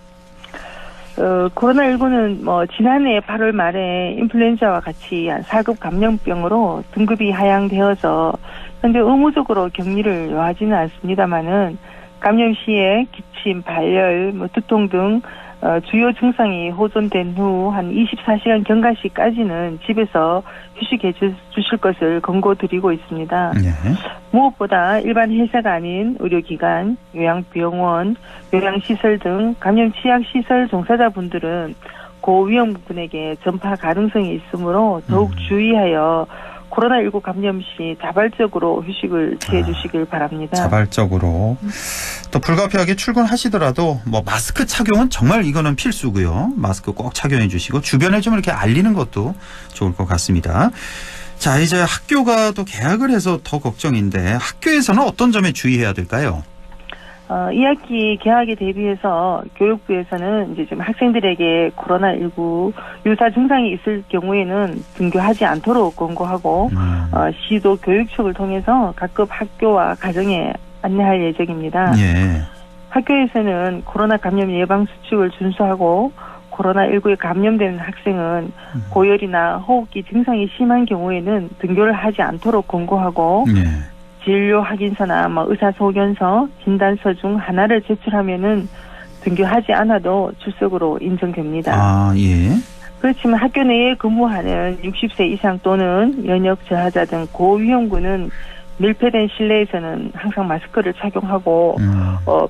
코로나19는 지난해 8월 말에 인플루엔자와 같이 한 4급 감염병으로 등급이 하향되어서 현재 의무적으로 격리를 요하지는 않습니다만은 감염 시에 기침, 발열, 두통 등 주요 증상이 호전된 후 한 24시간 경과 시까지는 집에서 휴식해 주실 것을 권고드리고 있습니다. 네. 무엇보다 일반 회사가 아닌 의료기관, 요양병원, 요양시설 등 감염 취약시설 종사자분들은 고위험군에게 전파 가능성이 있으므로 더욱 주의하여 코로나19 감염 시 자발적으로 휴식을 취해 주시길 바랍니다. 자발적으로. 또 불가피하게 출근하시더라도 마스크 착용은 정말 이거는 필수고요. 마스크 꼭 착용해 주시고 주변에 좀 이렇게 알리는 것도 좋을 것 같습니다. 자, 이제 학교가 또 개학을 해서 더 걱정인데 학교에서는 어떤 점에 주의해야 될까요? 2학기 개학에 대비해서 교육부에서는 이제 좀 학생들에게 코로나19 유사 증상이 있을 경우에는 등교하지 않도록 권고하고 시도 교육청을 통해서 각급 학교와 가정에 안내할 예정입니다. 예. 학교에서는 코로나 감염 예방 수칙을 준수하고 코로나19에 감염된 학생은 고열이나 호흡기 증상이 심한 경우에는 등교를 하지 않도록 권고하고 예. 진료 확인서나 의사소견서, 진단서 중 하나를 제출하면은 등교하지 않아도 출석으로 인정됩니다. 아, 예. 그렇지만 학교 내에 근무하는 60세 이상 또는 연역 저하자 등 고위험군은 밀폐된 실내에서는 항상 마스크를 착용하고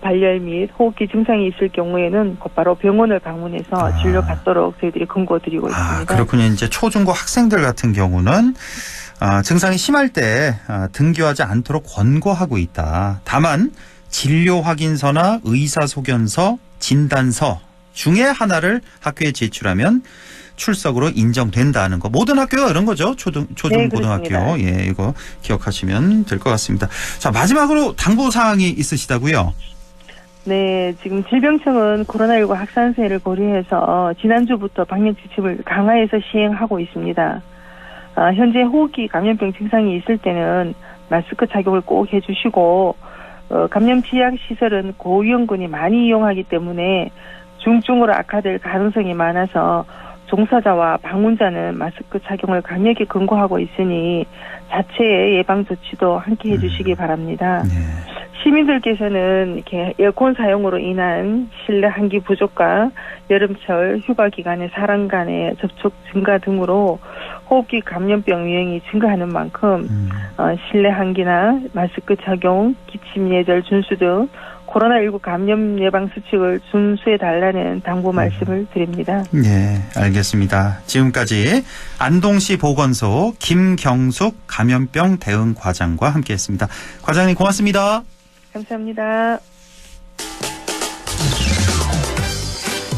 발열 및 호흡기 증상이 있을 경우에는 곧바로 병원을 방문해서 진료받도록 저희들이 권고드리고 있습니다. 그렇군요. 이제 초중고 학생들 같은 경우는 증상이 심할 때 등교하지 않도록 권고하고 있다. 다만 진료 확인서나 의사소견서, 진단서 중에 하나를 학교에 제출하면 출석으로 인정된다는 거. 모든 학교가 이런 거죠. 초중 네, 고등학교. 예, 이거 기억하시면 될 것 같습니다. 자, 마지막으로 당부 사항이 있으시다고요? 네, 지금 질병청은 코로나19 확산세를 고려해서 지난주부터 방역 지침을 강화해서 시행하고 있습니다. 현재 호흡기 감염병 증상이 있을 때는 마스크 착용을 꼭 해주시고 감염 취약 시설은 고위험군이 많이 이용하기 때문에 중증으로 악화될 가능성이 많아서 종사자와 방문자는 마스크 착용을 강력히 권고하고 있으니 자체의 예방 조치도 함께 해주시기 바랍니다. 네. 시민들께서는 이렇게 에어컨 사용으로 인한 실내 한기 부족과 여름철 휴가 기간의 사람 간의 접촉 증가 등으로 호흡기 감염병 유행이 증가하는 만큼 실내 한기나 마스크 착용, 기침 예절 준수 등 코로나19 감염 예방 수칙을 준수해달라는 당부 말씀을 드립니다. 네, 알겠습니다. 지금까지 안동시 보건소 김경숙 감염병 대응 과장과 함께했습니다. 과장님 고맙습니다. 감사합니다.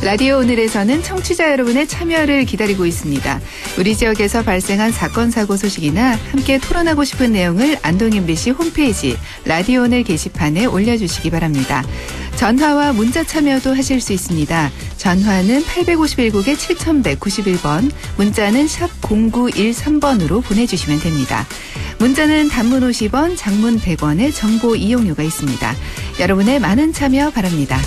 라디오 오늘에서는 청취자 여러분의 참여를 기다리고 있습니다. 우리 지역에서 발생한 사건 사고 소식이나 함께 토론하고 싶은 내용을 안동 MBC 홈페이지 라디오 오늘 게시판에 올려주시기 바랍니다. 전화와 문자 참여도 하실 수 있습니다. 전화는 851국에 7191번, 문자는 샵 0913번으로 보내주시면 됩니다. 문자는 단문 50원, 장문 100원의 정보 이용료가 있습니다. 여러분의 많은 참여 바랍니다.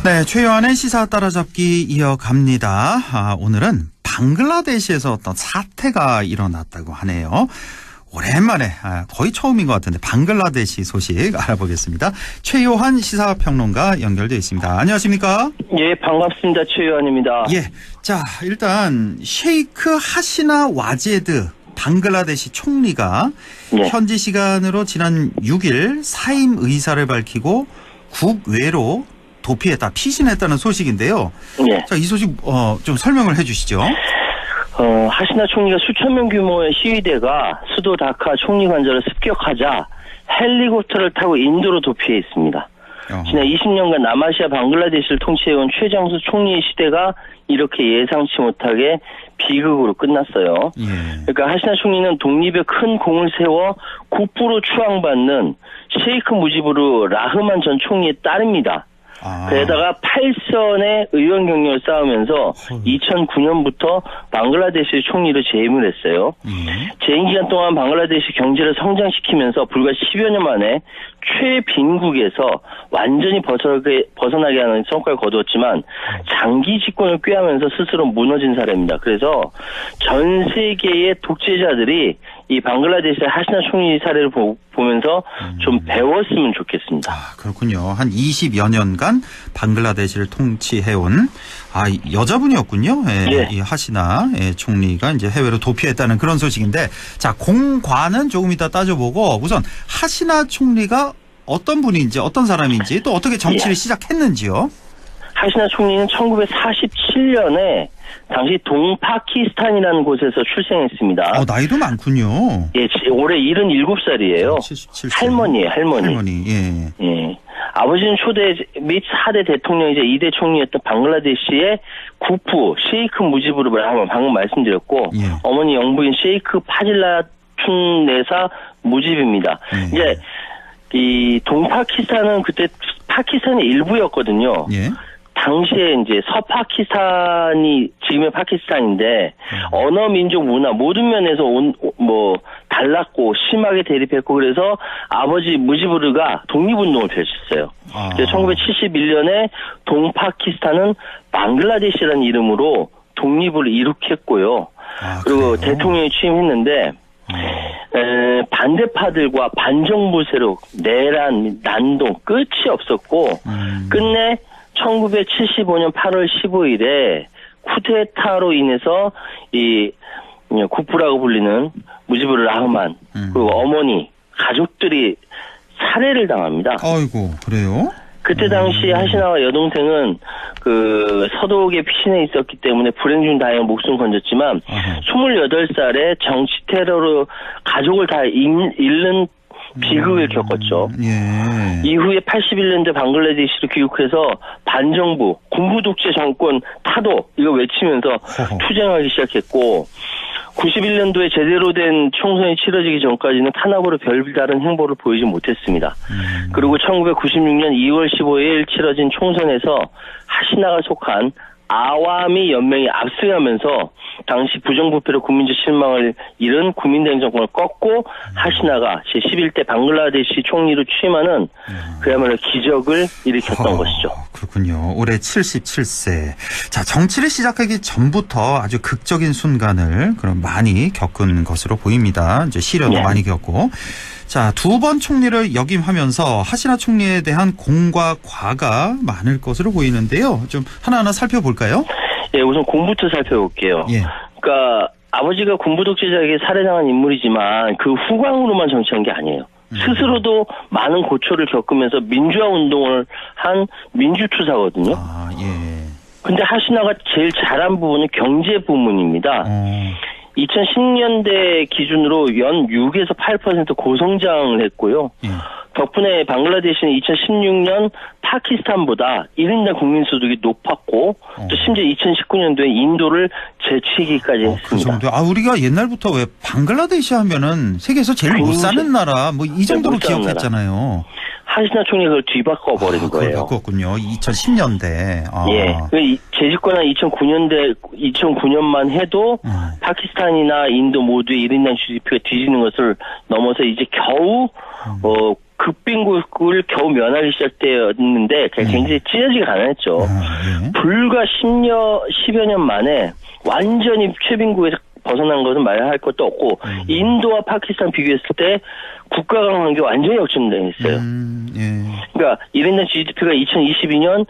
네, 최요한의 시사 따라잡기 이어갑니다. 오늘은 방글라데시에서 어떤 사태가 일어났다고 하네요. 오랜만에 거의 처음인 것 같은데 방글라데시 소식 알아보겠습니다. 최요한 시사평론가 연결되어 있습니다. 안녕하십니까? 예, 반갑습니다. 최요한입니다. 예, 자 일단 셰이크 하시나 와제드 방글라데시 총리가 현지 시간으로 지난 6일 사임 의사를 밝히고 국외로 도피했다, 피신했다는 소식인데요. 네. 자, 이 소식 좀 설명을 해주시죠. 하시나 총리가 수천 명 규모의 시위대가 수도 다카 총리 관저를 습격하자 헬리콥터를 타고 인도로 도피해 있습니다. 지난 20년간 남아시아 방글라데시를 통치해온 최장수 총리의 시대가 이렇게 예상치 못하게 비극으로 끝났어요. 그러니까 하시나 총리는 독립에 큰 공을 세워 국부로 추앙받는 셰이크 무지부르 라흐만 전 총리의 딸입니다. 게다가 8선의 의원 경력을 쌓으면서 2009년부터 방글라데시 총리로 재임을 했어요. 재임 기간 동안 방글라데시 경제를 성장시키면서 불과 10여 년 만에 최빈국에서 완전히 벗어나게 하는 성과를 거두었지만 장기 집권을 꾀하면서 스스로 무너진 사례입니다. 그래서 전 세계의 독재자들이 이 방글라데시의 하시나 총리 사례를 보면서 좀 배웠으면 좋겠습니다. 그렇군요. 한 20여 년간 방글라데시를 통치해온 여자분이었군요. 예. 이 하시나 총리가 이제 해외로 도피했다는 그런 소식인데, 자, 공과는 조금 이따 따져보고 우선 하시나 총리가 어떤 분인지 어떤 사람인지 또 어떻게 정치를 시작했는지요. 하시나 총리는 1947년에 당시 동파키스탄이라는 곳에서 출생했습니다. 나이도 많군요. 예, 올해 77살이에요. 77세. 할머니예요, 할머니. 예. 아버지는 초대 및 4대 대통령이자 2대 총리였던 방글라데시의 국부 셰이크 무지부를 방금 말씀드렸고, 어머니 영부인 셰이크 파질라 툰네사 무지브입니다. 이제 이 동파키스탄은 그때 파키스탄의 일부였거든요. 당시에 이제 서파키스탄이 지금의 파키스탄인데 언어, 민족, 문화 모든 면에서 달랐고 심하게 대립했고, 그래서 아버지 무지부르가 독립운동을 펼쳤어요. 그래서 1971년에 동파키스탄은 방글라데시라는 이름으로 독립을 이룩했고요. 그리고 대통령이 취임했는데 반대파들과 반정부 세력, 내란, 난동 끝이 없었고 끝내 1975년 8월 15일에 쿠데타로 인해서 이 국부라고 불리는 무지부르 라흐만 그리고 어머니, 가족들이 살해를 당합니다. 아이고, 그래요? 그때 당시 하시나와 여동생은 그 서독에 피신해 있었기 때문에 불행 중 다행히 목숨 건졌지만 28살에 정치 테러로 가족을 다 잃는 비극을 겪었죠. 이후에 81년대 방글라데시로 귀국해서 반정부, 군부 독재 정권 타도 이거 외치면서 투쟁하기 시작했고, 91년도에 제대로 된 총선이 치러지기 전까지는 탄압으로 별다른 행보를 보이지 못했습니다. 그리고 1996년 2월 15일 치러진 총선에서 하시나가 속한 아와미 연맹이 압승하면서 당시 부정부패로 국민적 실망을 잃은 국민당 정권을 꺾고 하시나가 제11대 방글라데시 총리로 취임하는 그야말로 기적을 일으켰던 것이죠. 그렇군요. 올해 77세. 자, 정치를 시작하기 전부터 아주 극적인 순간을 그럼 많이 겪은 것으로 보입니다. 이제 시련도 많이 겪고. 자, 두 번 총리를 역임하면서 하시나 총리에 대한 공과 과가 많을 것으로 보이는데요. 좀 하나하나 살펴볼까요? 예, 우선 공부터 살펴볼게요. 그러니까 아버지가 군부 독재자에게 살해당한 인물이지만 그 후광으로만 정치한 게 아니에요. 스스로도 많은 고초를 겪으면서 민주화 운동을 한 민주투사거든요. 근데 하시나가 제일 잘한 부분은 경제 부문입니다. 2010년대 기준으로 연 6에서 8% 고성장을 했고요. 덕분에 방글라데시는 2016년 파키스탄보다 1인당 국민소득이 높았고 또 심지어 2019년도에 인도를 제치기까지 했습니다. 그 정도. 우리가 옛날부터 왜 방글라데시 하면은 세계에서 제일 못 사는 나라 뭐 이 정도로 기억했잖아요. 하시나 총리가 그걸 뒤바꿔버린 거예요. 바꿨군요. 2010년대. 예. 재집권한 2009년만 해도 파키스탄이나 인도 모두의 1인당 GDP가 뒤지는 것을 넘어서 이제 겨우 극빈국을 겨우 면하기 시작되었는데 굉장히 찢어지게 가난했죠. 불과 10여 년 만에 완전히 최빈국에서 벗어난 것은 말할 것도 없고 인도와 파키스탄 비교했을 때 국가 간 관계 완전히 역전됐어요. 그러니까 1인당 GDP가 2022년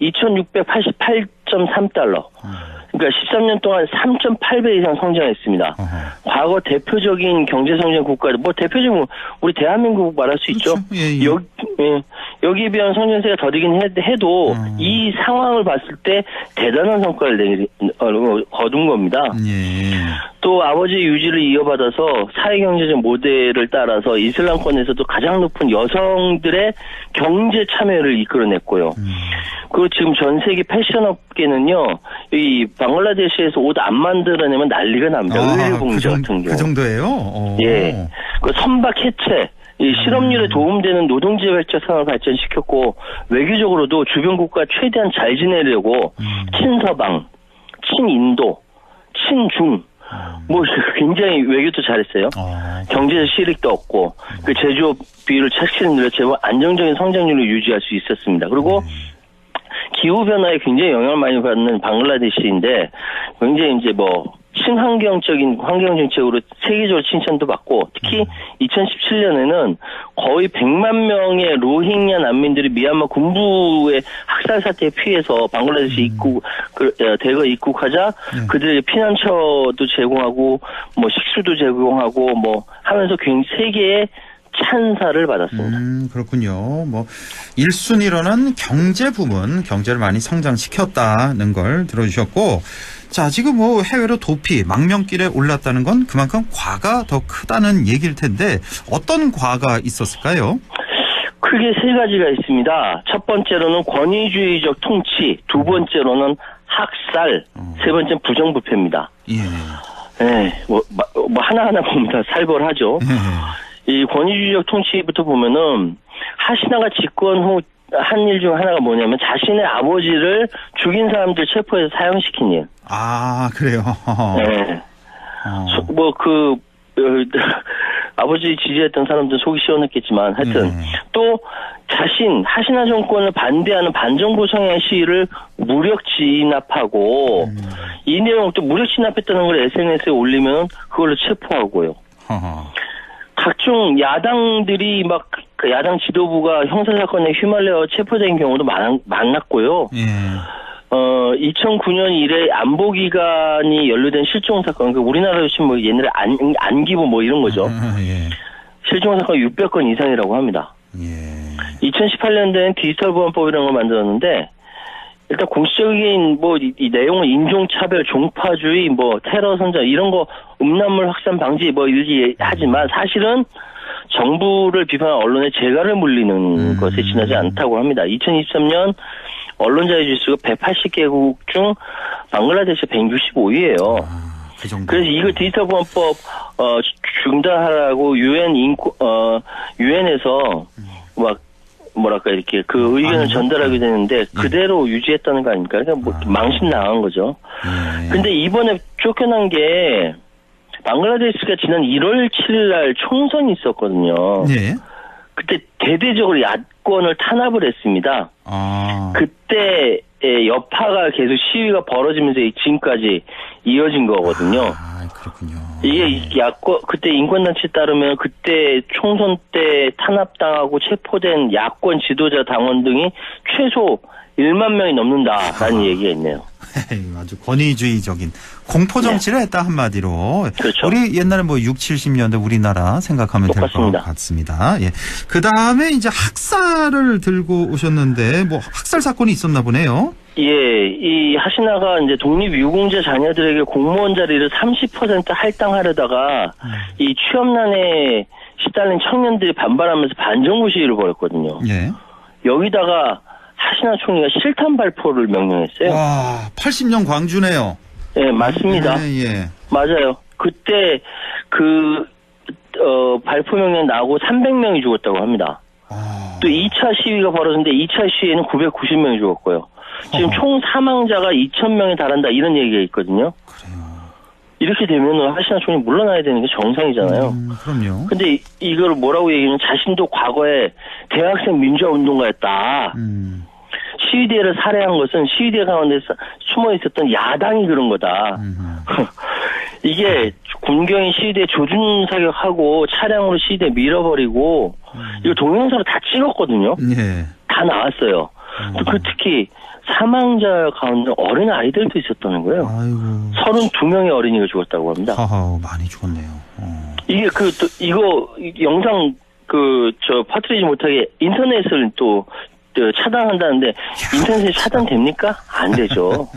2,688.3달러. 그러니까 13년 동안 3.8배 이상 성장했습니다. 과거 대표적인 경제 성장 국가들, 대표적인 우리 대한민국 말할 수 있죠. 여기에 비한 성장세가 더디긴 해도 이 상황을 봤을 때 대단한 성과를 거둔 겁니다. 또 아버지의 유지를 이어받아서 사회경제적 모델을 따라서 이슬람권에서도 가장 높은 여성들의 경제 참여를 이끌어냈고요. 그리고 지금 전 세계 패션업계는요, 이 방글라데시에서 옷 안 만들어내면 난리가 납니다. 의류봉지 같은 경우. 그 정도예요? 예. 그 선박 해체, 이 실업률에 도움되는 노동지회적 상황을 발전시켰고 외교적으로도 주변국과 최대한 잘 지내려고 친서방, 친인도, 친중 뭐 굉장히 외교도 잘했어요. 경제적 실익도 얻고 그 제조업 비율을 착실히 늘렸지만 안정적인 성장률을 유지할 수 있었습니다. 그리고 기후 변화에 굉장히 영향을 많이 받는 방글라데시인데 굉장히 이제 뭐 친환경적인 환경 정책으로 세계적으로 칭찬도 받고 특히 2017년에는 거의 100만 명의 로힝야 난민들이 미얀마 군부의 학살 사태에 피해서 방글라데시 대거 입국하자 그들에게 피난처도 제공하고 뭐 식수도 제공하고 뭐 하면서 세계의 찬사를 받았습니다. 그렇군요. 뭐 1순위로는 경제 부문, 경제를 많이 성장시켰다는 걸 들어주셨고, 자 지금 뭐 해외로 도피, 망명길에 올랐다는 건 그만큼 과가 더 크다는 얘기일 텐데 어떤 과가 있었을까요? 크게 세 가지가 있습니다. 첫 번째로는 권위주의적 통치, 두 번째로는 학살, 세 번째는 부정부패입니다. 네, 뭐 하나하나 보면 다 살벌하죠. 이 권위주의적 통치부터 보면은 하시나가 집권 후 한 일 중 하나가 뭐냐면 자신의 아버지를 죽인 사람들 체포해서 사형시킨 일. 아, 그래요? 네. 아버지 지지했던 사람들은 속이 시원했겠지만 하여튼 또 하시나 정권을 반대하는 반정부 성향의 시위를 무력 진압하고 이 내용을 또 무력 진압했다는 걸 SNS에 올리면 그걸로 체포하고요. 각종 야당들이 야당 지도부가 형사사건에 휘말려 체포된 경우도 많았고요. 2009년 이래 안보기관이 연루된 실종사건, 우리나라로 치면 뭐 옛날에 안기부 뭐 이런 거죠. 실종사건 600건 이상이라고 합니다. 2018년도엔 디지털보안법이라는 걸 만들었는데, 일단 공식적인 이 내용은 인종차별, 종파주의, 테러 선전 이런 거 음란물 확산 방지 이렇게 하지만 사실은 정부를 비판한 언론의 재갈을 물리는 것에 지나지 않다고 합니다. 2023년 언론자유 지수가 180개국 중 방글라데시 165위예요. 그래서 이거 디지털보안법 중단하라고 유엔에서 이렇게 그 의견을 전달하게 되는데 그대로 유지했다는 거 아닙니까? 그러니까 망신 나간 거죠. 근데 이번에 쫓겨난 게 방글라데시가 지난 1월 7일 날 총선이 있었거든요. 그때 대대적으로 야권을 탄압을 했습니다. 그때 여파가 계속 시위가 벌어지면서 지금까지 이어진 거거든요. 그렇군요. 이게 그때 인권단체에 따르면 그때 총선 때 탄압당하고 체포된 야권 지도자 당원 등이 최소 1만 명이 넘는다라는 얘기가 있네요. 아주 권위주의적인 공포 정치를 했다 한마디로. 그렇죠. 우리 옛날에 6, 70년대 우리나라 생각하면 될 것 같습니다. 그 다음에 이제 학살을 들고 오셨는데 학살 사건이 있었나 보네요. 이 하시나가 이제 독립유공자 자녀들에게 공무원 자리를 30% 할당하려다가 이 취업난에 시달린 청년들이 반발하면서 반정부 시위를 벌였거든요. 여기다가 하시나 총리가 실탄 발포를 명령했어요. 와, 80년 광주네요. 네, 맞습니다. 맞아요. 그때 발포 명령 나오고 300명이 죽었다고 합니다. 또 2차 시위가 벌어졌는데 2차 시위에는 990명이 죽었고요. 지금 총 사망자가 2,000명에 달한다 이런 얘기가 있거든요. 이렇게 되면 하시나 총리 물러나야 되는 게 정상이잖아요. 그럼요. 근데 이걸 뭐라고 얘기하면 자신도 과거에 대학생 민주화 운동가였다. 시위대를 살해한 것은 시위대 가운데 숨어 있었던 야당이 그런 거다. 이게 군경이 시위대 조준 사격하고 차량으로 시위대 밀어버리고 이거 동영상으로 다 찍었거든요. 다 나왔어요. 특히 사망자 가운데 어린 아이들도 있었다는 거예요. 32명의 어린이가 죽었다고 합니다. 많이 죽었네요. 이게 이거 영상 퍼뜨리지 못하게 인터넷을 또 차단한다는데 인터넷이 차단됩니까? 안 되죠.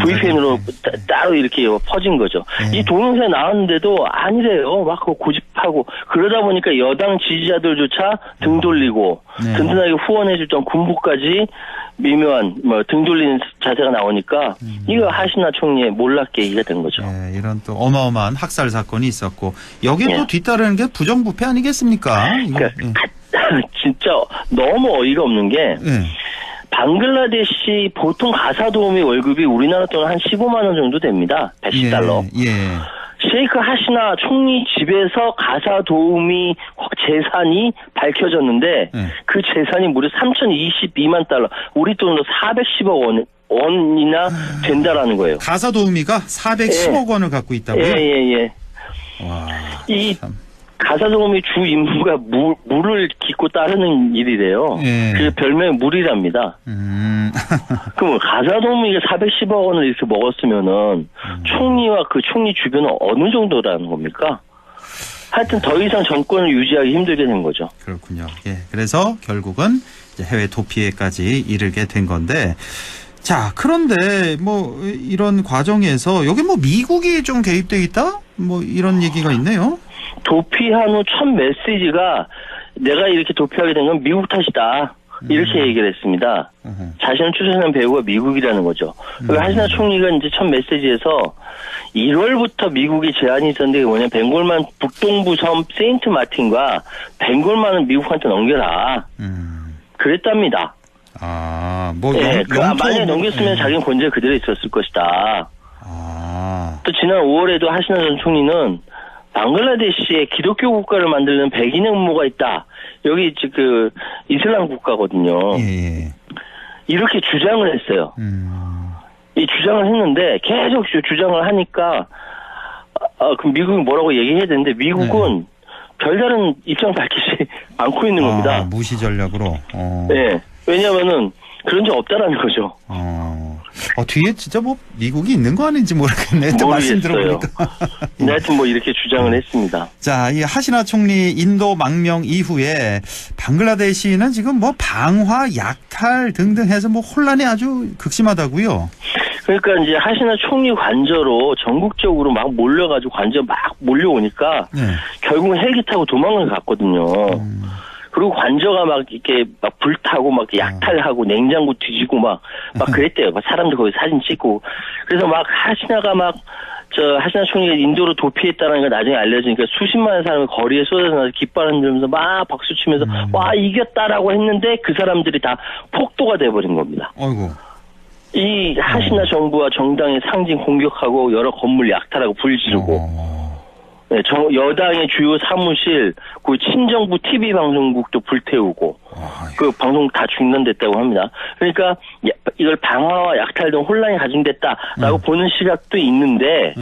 VPN으로 따로 이렇게 퍼진 거죠. 이 동영상에 나왔는데도 아니래요. 막 그거 고집하고 그러다 보니까 여당 지지자들조차 등 돌리고 든든하게 후원해주던 군부까지 미묘한 등 돌리는 자세가 나오니까 이거 하시나 총리의 몰락계 얘기가 된 거죠. 이런 또 어마어마한 학살 사건이 있었고 여기에 또 뒤따르는 게 부정부패 아니겠습니까? 그러니까 진짜 너무 어이가 없는 게 방글라데시 보통 가사 도우미 월급이 우리나라 돈 한 15만 원 정도 됩니다. 110달러. 셰이크 하시나 총리 집에서 가사 도우미 재산이 밝혀졌는데 그 재산이 무려 3,022만 달러. 우리 돈으로 410억 원이나 된다라는 거예요. 가사 도우미가 410억 원을 갖고 있다고요? 와. 이 가사 도우미 주 임무가 물을 깃고 따르는 일이래요. 그 별명이 물이랍니다. 그럼 가사 도우미가 410억 원을 이렇게 먹었으면은 총리와 그 총리 주변은 어느 정도라는 겁니까? 하여튼 더 이상 정권을 유지하기 힘들게 된 거죠. 그렇군요. 그래서 결국은 이제 해외 도피에까지 이르게 된 건데. 자, 그런데 뭐 이런 과정에서 여기 뭐 미국이 좀 개입돼 있다? 뭐 이런 얘기가 있네요. 도피한 후 첫 메시지가 내가 이렇게 도피하게 된 건 미국 탓이다. 이렇게 얘기를 했습니다. 자신을 추천한 배우가 미국이라는 거죠. 하시나 총리가 이제 첫 메시지에서 1월부터 미국이 제안이 있었는데 그게 뭐냐, 벵골만 북동부 섬 세인트 마틴과 벵골만은 미국한테 넘겨라. 그랬답니다. 만약에 넘겼으면 자기는 권세 그대로 있었을 것이다. 또 지난 5월에도 하시나 전 총리는 방글라데시에 기독교 국가를 만드는 백인의 음모가 있다. 여기 그 이슬람 국가거든요. 이렇게 주장을 했어요. 이 주장을 했는데 계속 주장을 하니까 그럼 미국이 뭐라고 얘기해야 되는데 미국은 별다른 입장 밝히지 않고 있는 겁니다. 무시 전략으로. 왜냐하면은 그런 적 없다라는 거죠. 뒤에 진짜 뭐 미국이 있는 거 아닌지 모르겠네. 또 말씀 들어보니까. 하여튼 뭐 이렇게 주장을 했습니다. 자, 이 하시나 총리 인도 망명 이후에 방글라데시는 지금 뭐 방화, 약탈 등등 해서 뭐 혼란이 아주 극심하다고요. 그러니까 이제 하시나 총리 관저로 전국적으로 막 몰려가지고 관저 막 몰려오니까 결국은 헬기 타고 도망을 갔거든요. 그리고 관저가 막 이렇게 막 불타고 막 약탈하고 냉장고 뒤지고 막 그랬대요. 막 사람들 거기 사진 찍고. 그래서 막 하시나가 하시나 총리가 인도로 도피했다는 걸 나중에 알려지니까 수십만의 사람이 거리에 쏟아져나서 깃발 흔들면서 막 박수 치면서 와, 이겼다라고 했는데 그 사람들이 다 폭도가 돼버린 겁니다. 아이고. 이 하시나 정부와 정당의 상징 공격하고 여러 건물 약탈하고 불 지르고. 여당의 주요 사무실, 그 친정부 TV 방송국도 불태우고, 그 방송 다 중단됐다고 합니다. 그러니까 이걸 방화와 약탈 등 혼란이 가중됐다라고 보는 시각도 있는데,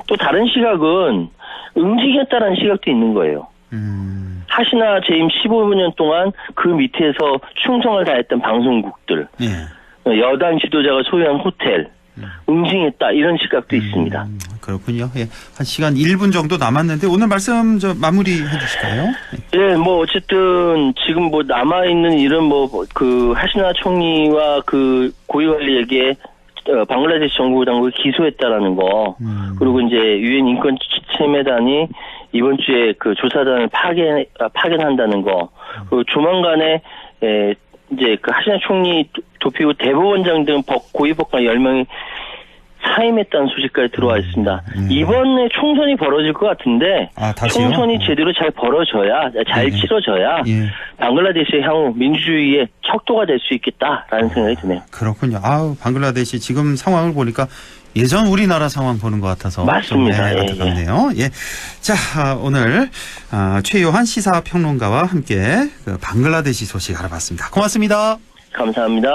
또 다른 시각은 응징했다라는 시각도 있는 거예요. 하시나 재임 15년 동안 그 밑에서 충성을 다했던 방송국들, 여당 지도자가 소유한 호텔, 응징했다 이런 시각도 있습니다. 그렇군요. 한 시간 1분 정도 남았는데 오늘 말씀 마무리해 주실까요? 뭐 어쨌든 지금 뭐 남아 있는 이런 그 하시나 총리와 그 고위관리에게 방글라데시 정부 당국이 기소했다라는 거, 그리고 이제 유엔 인권 침해단이 이번 주에 그 조사단을 파견한다는 거, 그리고 조만간에 이제 그 하시나 총리 도피 후 대법원장 등 고위법관 10명이 사임했다는 소식까지 들어와 있습니다. 이번에 총선이 벌어질 것 같은데 총선이 제대로 잘 벌어져야, 잘 치러져야 방글라데시의 향후 민주주의의 척도가 될 수 있겠다라는 생각이 드네요. 그렇군요. 방글라데시 지금 상황을 보니까 예전 우리나라 상황 보는 것 같아서 맞습니다. 좀 안타깝네요. 자, 오늘 최요한 시사평론가와 함께 그 방글라데시 소식 알아봤습니다. 고맙습니다. 감사합니다.